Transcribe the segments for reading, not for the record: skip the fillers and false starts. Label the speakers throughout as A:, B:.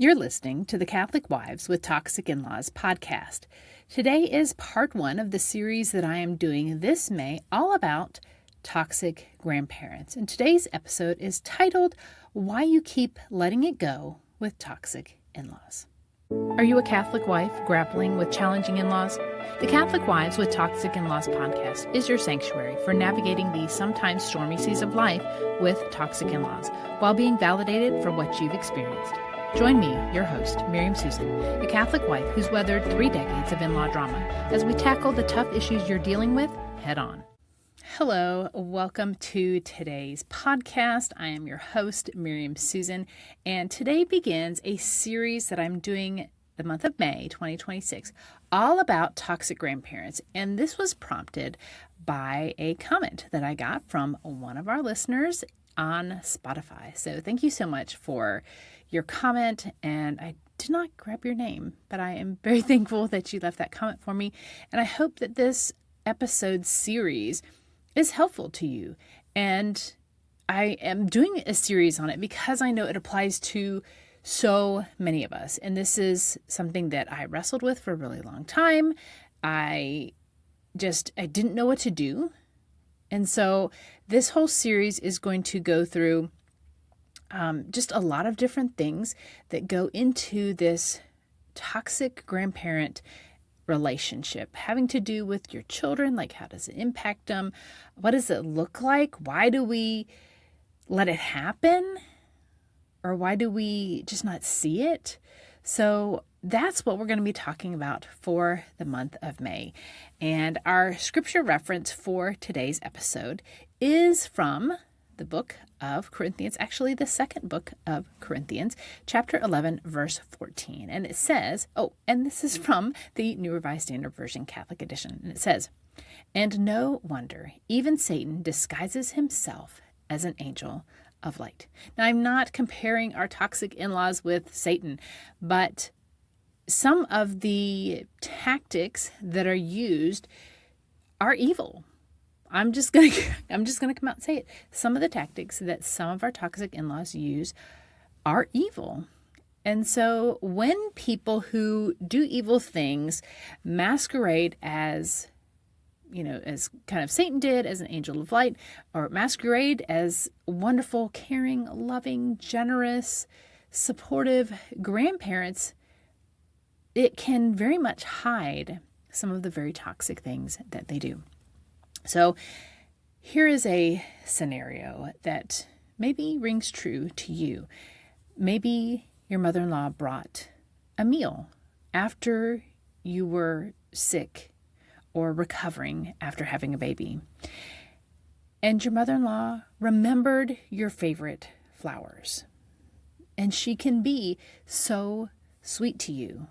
A: You're listening to the Catholic Wives with Toxic In-Laws podcast. Today is part 1 of the series that I am doing this May all about toxic grandparents. And today's episode is titled, Why You Keep Letting It Go with Toxic In-Laws. Are you a Catholic wife grappling with challenging in-laws? The Catholic Wives with Toxic In-Laws podcast is your sanctuary for navigating the sometimes stormy seas of life with toxic in-laws while being validated for what you've experienced. Join me, your host, Miriam Susan, a Catholic wife who's weathered 3 decades of in-law drama, as we tackle the tough issues you're dealing with head on. Hello, welcome to today's podcast. I am your host, Miriam Susan, and today begins a series that I'm doing the month of May 2026, all about toxic grandparents. And this was prompted by a comment that I got from one of our listeners on Spotify. So thank you so much for your comment, and I did not grab your name, but I am very thankful that you left that comment for me, and I hope that this episode series is helpful to you. And I am doing a series on it because I know it applies to so many of us, and this is something that I wrestled with for a really long time. I didn't know what to do, and so this whole series is going to go through just a lot of different things that go into this toxic grandparent relationship, having to do with your children, like how does it impact them? What does it look like? Why do we let it happen? Or why do we just not see it? So that's what we're going to be talking about for the month of May. And our scripture reference for today's episode is from the book of Corinthians, actually the second book of Corinthians, chapter 11, verse 14. And it says, and this is from the New Revised Standard Version Catholic Edition. And it says, "And no wonder, even Satan disguises himself as an angel of light." Now, I'm not comparing our toxic in-laws with Satan, but some of the tactics that are used are evil. I'm just gonna come out and say it. Some of the tactics that some of our toxic in-laws use are evil. And so when people who do evil things masquerade as, as kind of Satan did, as an angel of light, or masquerade as wonderful, caring, loving, generous, supportive grandparents, it can very much hide some of the very toxic things that they do. So here is a scenario that maybe rings true to you. Maybe your mother-in-law brought a meal after you were sick or recovering after having a baby. And your mother-in-law remembered your favorite flowers. And she can be so sweet to you.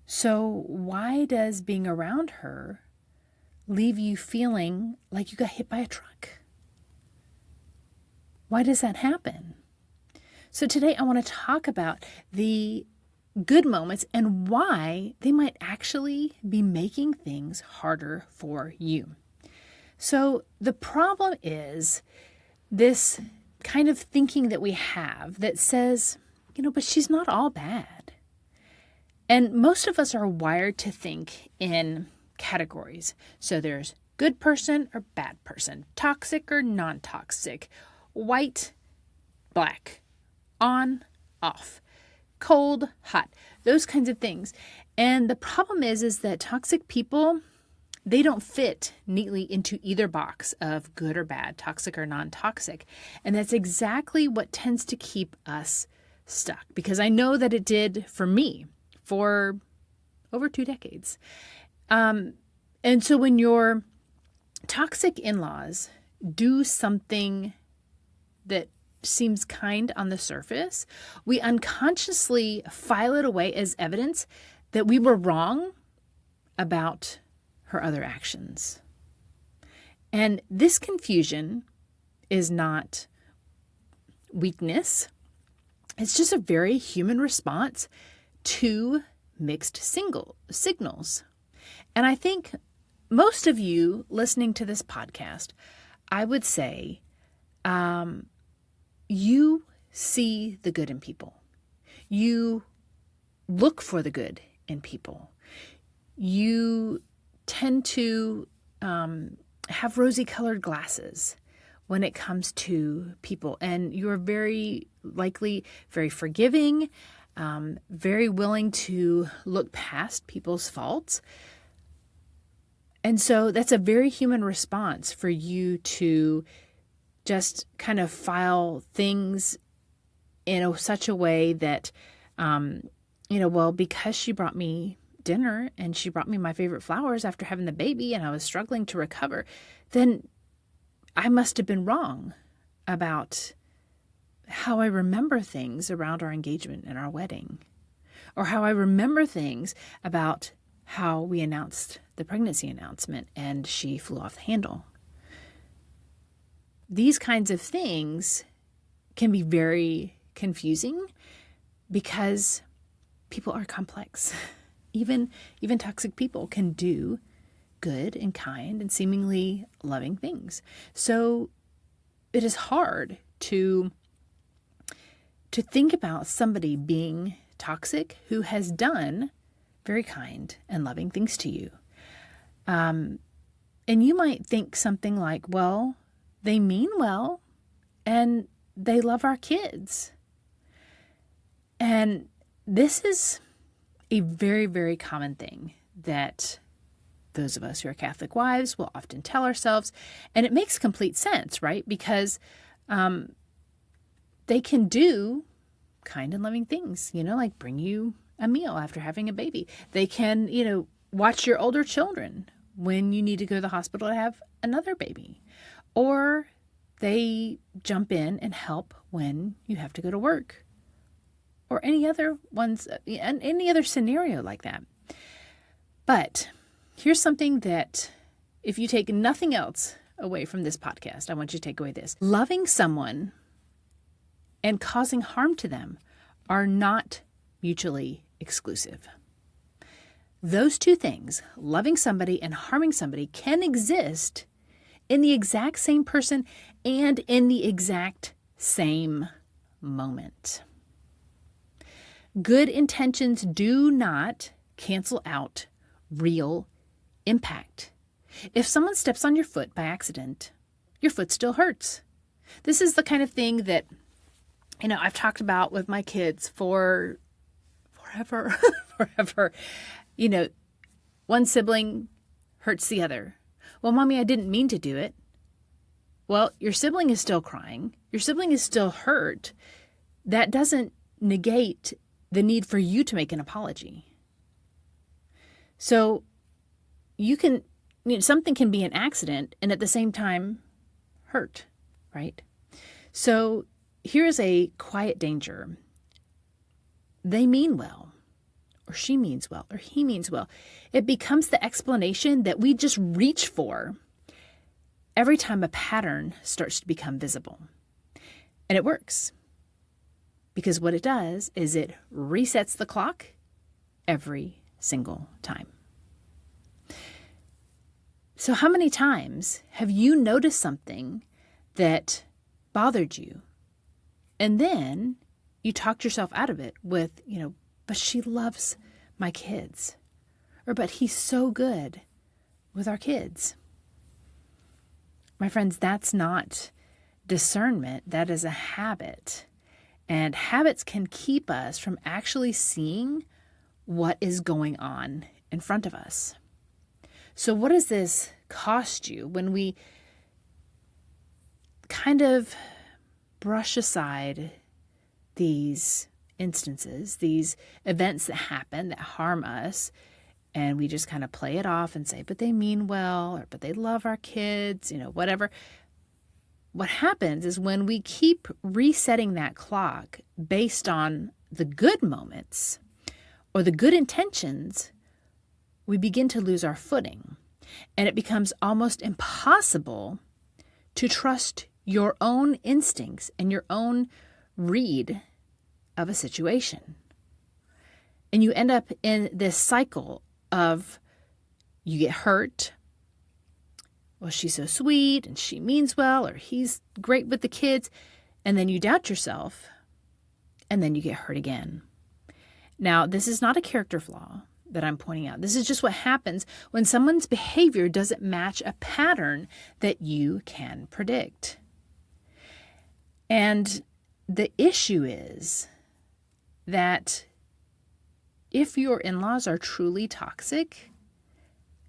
A: So why does being around her leave you feeling like you got hit by a truck? Why does that happen? So today I want to talk about the good moments and why they might actually be making things harder for you. So the problem is this kind of thinking that we have that says, but she's not all bad. And most of us are wired to think in categories. So there's good person or bad person, toxic or non-toxic, white, black, on, off, cold, hot, those kinds of things. And the problem is that toxic people, they don't fit neatly into either box of good or bad, toxic or non-toxic. And that's exactly what tends to keep us stuck, because I know that it did for me for over 2 decades. And so when your toxic in-laws do something that seems kind on the surface, we unconsciously file it away as evidence that we were wrong about her other actions. And this confusion is not weakness. It's just a very human response to mixed signals. And I think most of you listening to this podcast, I would say, you see the good in people. You look for the good in people. You tend to have rosy-colored glasses when it comes to people, and you're very likely very forgiving, very willing to look past people's faults. And so that's a very human response for you to just kind of file things in such a way that, well, because she brought me dinner and she brought me my favorite flowers after having the baby and I was struggling to recover, then I must have been wrong about how I remember things around our engagement and our wedding, or how I remember things about how we announced the pregnancy announcement and she flew off the handle. These kinds of things can be very confusing because people are complex. Even toxic people can do good and kind and seemingly loving things. So it is hard to think about somebody being toxic who has done very kind and loving things to you. And you might think something like, well, they mean well and they love our kids. And this is a very, very common thing that those of us who are Catholic wives will often tell ourselves. And it makes complete sense, right? Because they can do kind and loving things, like bring you a meal after having a baby. They can, watch your older children when you need to go to the hospital to have another baby. Or they jump in and help when you have to go to work. Or any other scenario like that. But here's something that if you take nothing else away from this podcast, I want you to take away this. Loving someone and causing harm to them are not mutually exclusive. Those two things, loving somebody and harming somebody, can exist in the exact same person and in the exact same moment. Good intentions do not cancel out real impact. If someone steps on your foot by accident, your foot still hurts. This is the kind of thing that, I've talked about with my kids for forever. One sibling hurts the other. Well, Mommy, I didn't mean to do it. Well, your sibling is still crying. Your sibling is still hurt. That doesn't negate the need for you to make an apology. So something can be an accident and at the same time hurt, right? So here's a quiet danger. They mean well, or she means well, or he means well. It becomes the explanation that we just reach for every time a pattern starts to become visible. And it works. Because what it does is it resets the clock every single time. So how many times have you noticed something that bothered you? And then you talked yourself out of it with, but she loves my kids. Or, but he's so good with our kids. My friends, that's not discernment. That is a habit. And habits can keep us from actually seeing what is going on in front of us. So what does this cost you when we kind of brush aside these instances, these events that happen that harm us, and we just kind of play it off and say, but they mean well, or but they love our kids, whatever. What happens is when we keep resetting that clock based on the good moments or the good intentions, we begin to lose our footing. And it becomes almost impossible to trust your own instincts and your own read of a situation. And you end up in this cycle of you get hurt. Well, she's so sweet and she means well, or he's great with the kids. And then you doubt yourself and then you get hurt again. Now, this is not a character flaw that I'm pointing out. This is just what happens when someone's behavior doesn't match a pattern that you can predict. And the issue is that if your in-laws are truly toxic,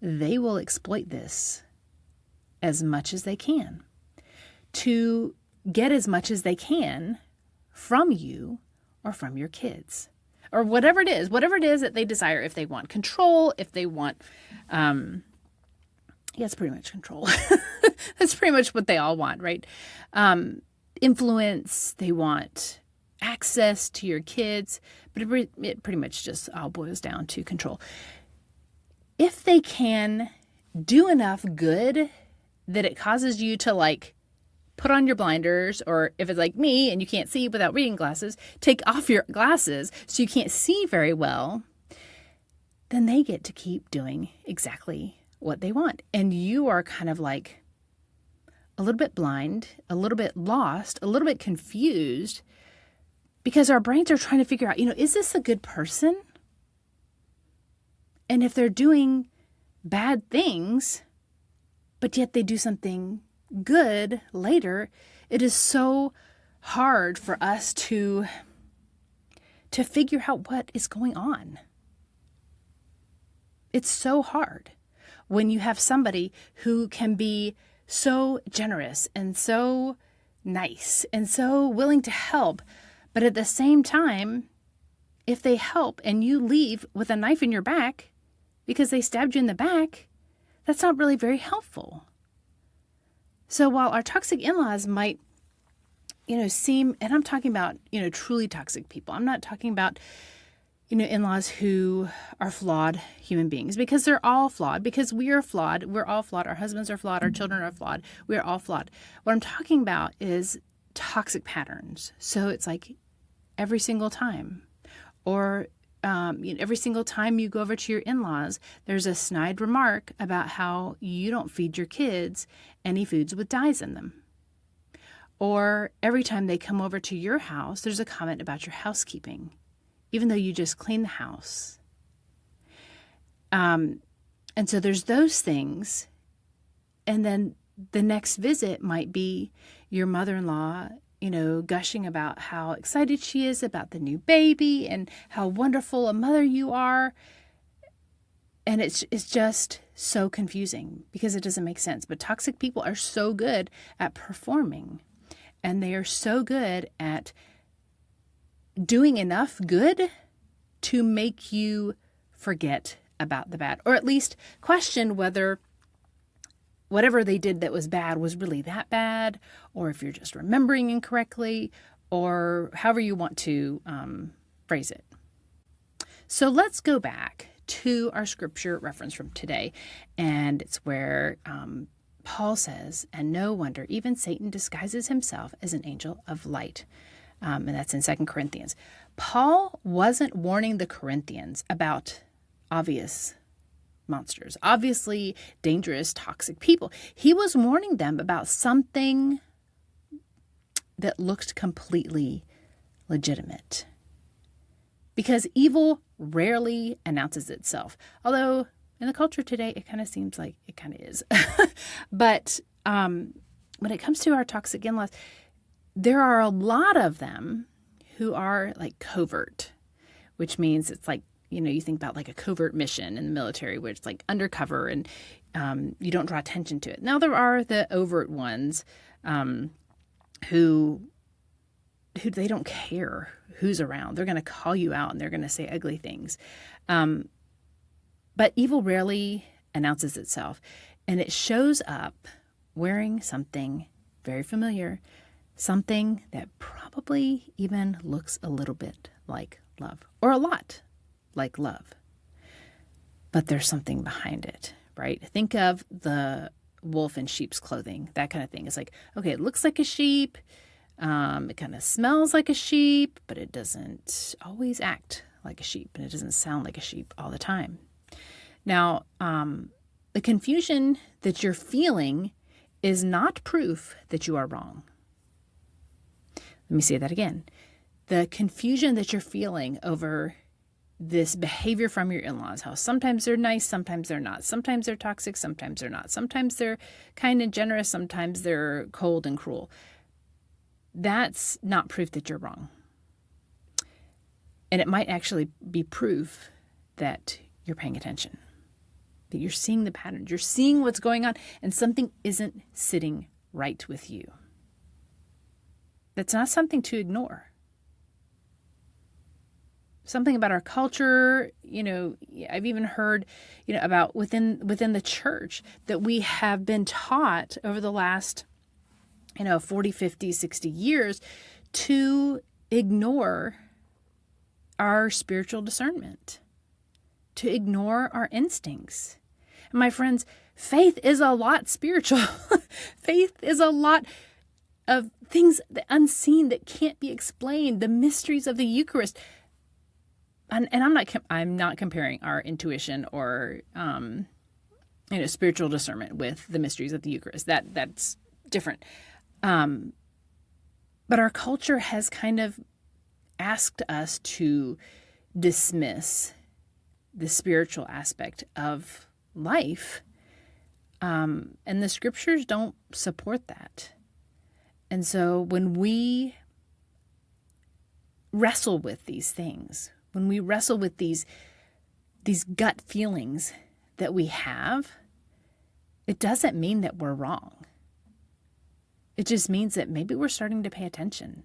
A: they will exploit this as much as they can to get as much as they can from you or from your kids or whatever it is that they desire. If they want control, if they want, it's pretty much control. That's pretty much what they all want, right? Influence, they want access to your kids, but it pretty much just all boils down to control. If they can do enough good that it causes you to put on your blinders, or if it's like me and you can't see without reading glasses, take off your glasses so you can't see very well, then they get to keep doing exactly what they want. And you are kind of like a little bit blind, a little bit lost, a little bit confused, because our brains are trying to figure out, is this a good person? And if they're doing bad things, but yet they do something good later, it is so hard for us to figure out what is going on. It's so hard when you have somebody who can be so generous and so nice and so willing to help, but at the same time, if they help and you leave with a knife in your back because they stabbed you in the back, that's not really very helpful. So while our toxic in-laws might, seem, and I'm talking about, truly toxic people. I'm not talking about, in-laws who are flawed human beings, because they're all flawed, because we are flawed. We're all flawed. Our husbands are flawed. Our children are flawed. We are all flawed. What I'm talking about is toxic patterns. So it's like every single time, or every single time you go over to your in-laws, there's a snide remark about how you don't feed your kids any foods with dyes in them. Or every time they come over to your house, there's a comment about your housekeeping, even though you just cleaned the house. And so there's those things. And then the next visit might be your mother-in-law, gushing about how excited she is about the new baby and how wonderful a mother you are. And it's just so confusing because it doesn't make sense. But toxic people are so good at performing, and they are so good at doing enough good to make you forget about the bad, or at least question whether whatever they did that was bad was really that bad, or if you're just remembering incorrectly, or however you want to phrase it. So let's go back to our scripture reference from today, and it's where Paul says, "And no wonder, even Satan disguises himself as an angel of light." And that's in 2 Corinthians. Paul wasn't warning the Corinthians about obvious monsters, obviously dangerous, toxic people. He was warning them about something that looked completely legitimate. Because evil rarely announces itself. Although in the culture today, it kind of seems like it kind of is. But when it comes to our toxic in-laws, there are a lot of them who are like covert, which means it's like, you think about like a covert mission in the military where it's like undercover and you don't draw attention to it. Now, there are the overt ones who they don't care who's around. They're going to call you out and they're going to say ugly things. But evil rarely announces itself, and it shows up wearing something very familiar, something that probably even looks a little bit like love, or a lot like love. But there's something behind it, right? Think of the wolf in sheep's clothing, that kind of thing. It's like, okay, it looks like a sheep. It kind of smells like a sheep, but it doesn't always act like a sheep, and it doesn't sound like a sheep all the time. Now, the confusion that you're feeling is not proof that you are wrong. Let me say that again. The confusion that you're feeling over this behavior from your in-laws, how sometimes they're nice, sometimes they're not. Sometimes they're toxic, sometimes they're not. Sometimes they're kind and generous, sometimes they're cold and cruel. That's not proof that you're wrong. And it might actually be proof that you're paying attention, that you're seeing the patterns, you're seeing what's going on, and something isn't sitting right with you. That's not something to ignore. Something about our culture, I've even heard, about within the church that we have been taught over the last, 40, 50, 60 years to ignore our spiritual discernment, to ignore our instincts. And my friends, faith is a lot spiritual. Faith is a lot of things unseen that can't be explained, the mysteries of the Eucharist. And I'm not comparing our intuition or spiritual discernment with the mysteries of the Eucharist. That's different. But our culture has kind of asked us to dismiss the spiritual aspect of life, and the scriptures don't support that. And so when we wrestle with these things, when we wrestle with these gut feelings that we have, it doesn't mean that we're wrong. It just means that maybe we're starting to pay attention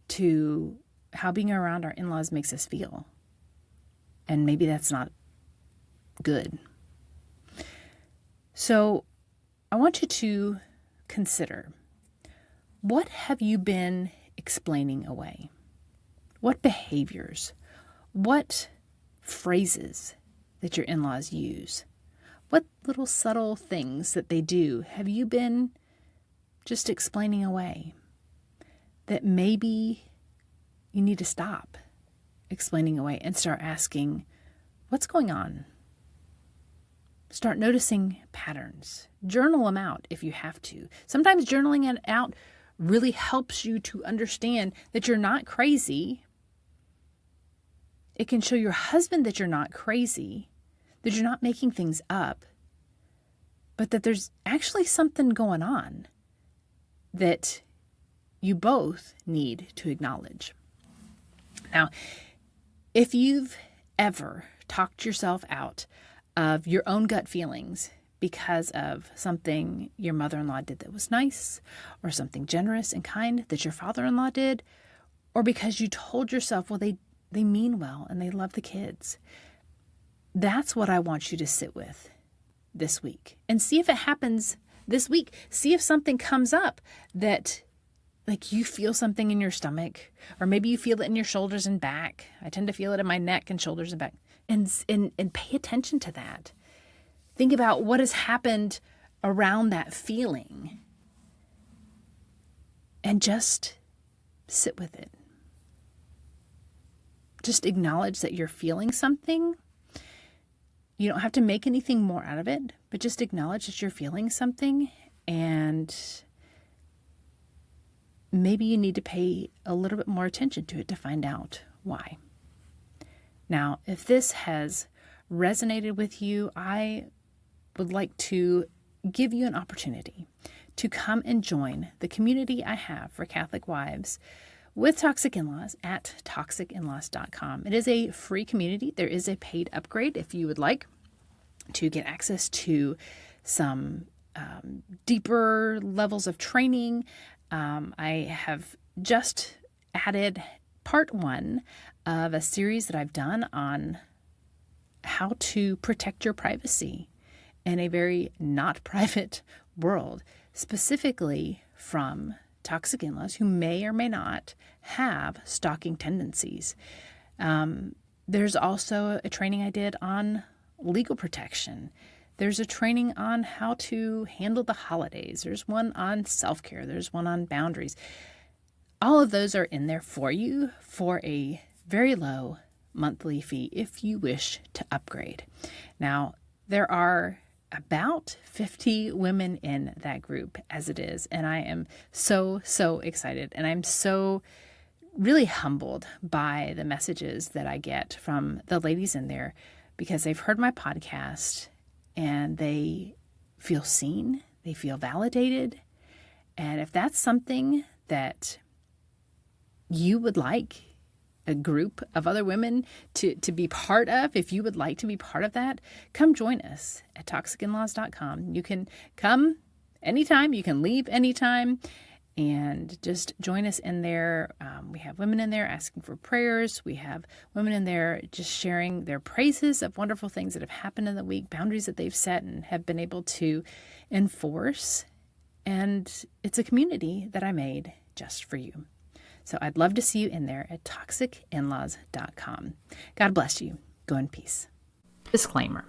A: to how being around our in-laws makes us feel. And maybe that's not good. So I want you to consider, what have you been explaining away? What behaviors? What phrases that your in-laws use? What little subtle things that they do have you been just explaining away that maybe you need to stop explaining away and start asking, what's going on? Start noticing patterns. Journal them out if you have to. Sometimes journaling it out really helps you to understand that you're not crazy. It can show your husband that you're not crazy, that you're not making things up, but that there's actually something going on that you both need to acknowledge. Now, if you've ever talked yourself out of your own gut feelings because of something your mother-in-law did that was nice, or something generous and kind that your father-in-law did, or because you told yourself, well, they mean well and they love the kids, that's what I want you to sit with this week and see if it happens this week. See if something comes up that, like, you feel something in your stomach, or maybe you feel it in your shoulders and back. I tend to feel it in my neck and shoulders and back. And pay attention to that. Think about what has happened around that feeling and just sit with it. Just acknowledge that you're feeling something. You don't have to make anything more out of it, but just acknowledge that you're feeling something, and maybe you need to pay a little bit more attention to it to find out why. Now, if this has resonated with you, I would like to give you an opportunity to come and join the community I have for Catholic wives with toxic in-laws at toxicinlaws.com. It is a free community. There is a paid upgrade if you would like to get access to some deeper levels of training. I have just added part 1 of a series that I've done on how to protect your privacy in a very not private world, specifically from toxic in-laws who may or may not have stalking tendencies. There's also a training I did on legal protection. There's a training on how to handle the holidays. There's one on self-care. There's one on boundaries. All of those are in there for you for a very low monthly fee if you wish to upgrade. Now, there are about 50 women in that group as it is, and I am so excited, and I'm so really humbled by the messages that I get from the ladies in there because they've heard my podcast and they feel seen, they feel validated. And if that's something that you would like a group of other women to be part of, if you would like to be part of that, come join us at toxicinlaws.com. You can come anytime, you can leave anytime, and just join us in there. We have women in there asking for prayers. We have women in there just sharing their praises of wonderful things that have happened in the week, boundaries that they've set and have been able to enforce. And it's a community that I made just for you. So I'd love to see you in there at toxicinlaws.com. God bless you. Go in peace. Disclaimer.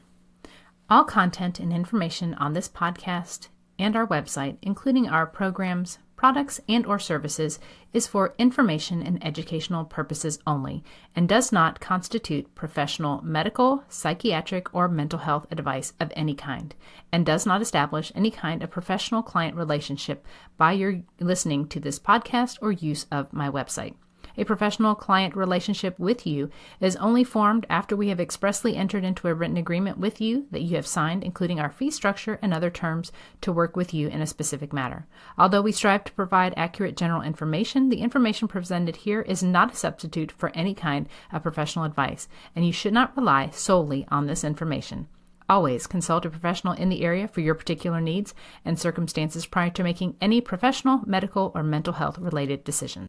A: All content and information on this podcast and our website, including our programs, products, and or services, is for information and educational purposes only and does not constitute professional medical, psychiatric, or mental health advice of any kind, and does not establish any kind of professional client relationship by your listening to this podcast or use of my website. A professional client relationship with you is only formed after we have expressly entered into a written agreement with you that you have signed, including our fee structure and other terms to work with you in a specific matter. Although we strive to provide accurate general information, the information presented here is not a substitute for any kind of professional advice, and you should not rely solely on this information. Always consult a professional in the area for your particular needs and circumstances prior to making any professional, medical, or mental health related decisions.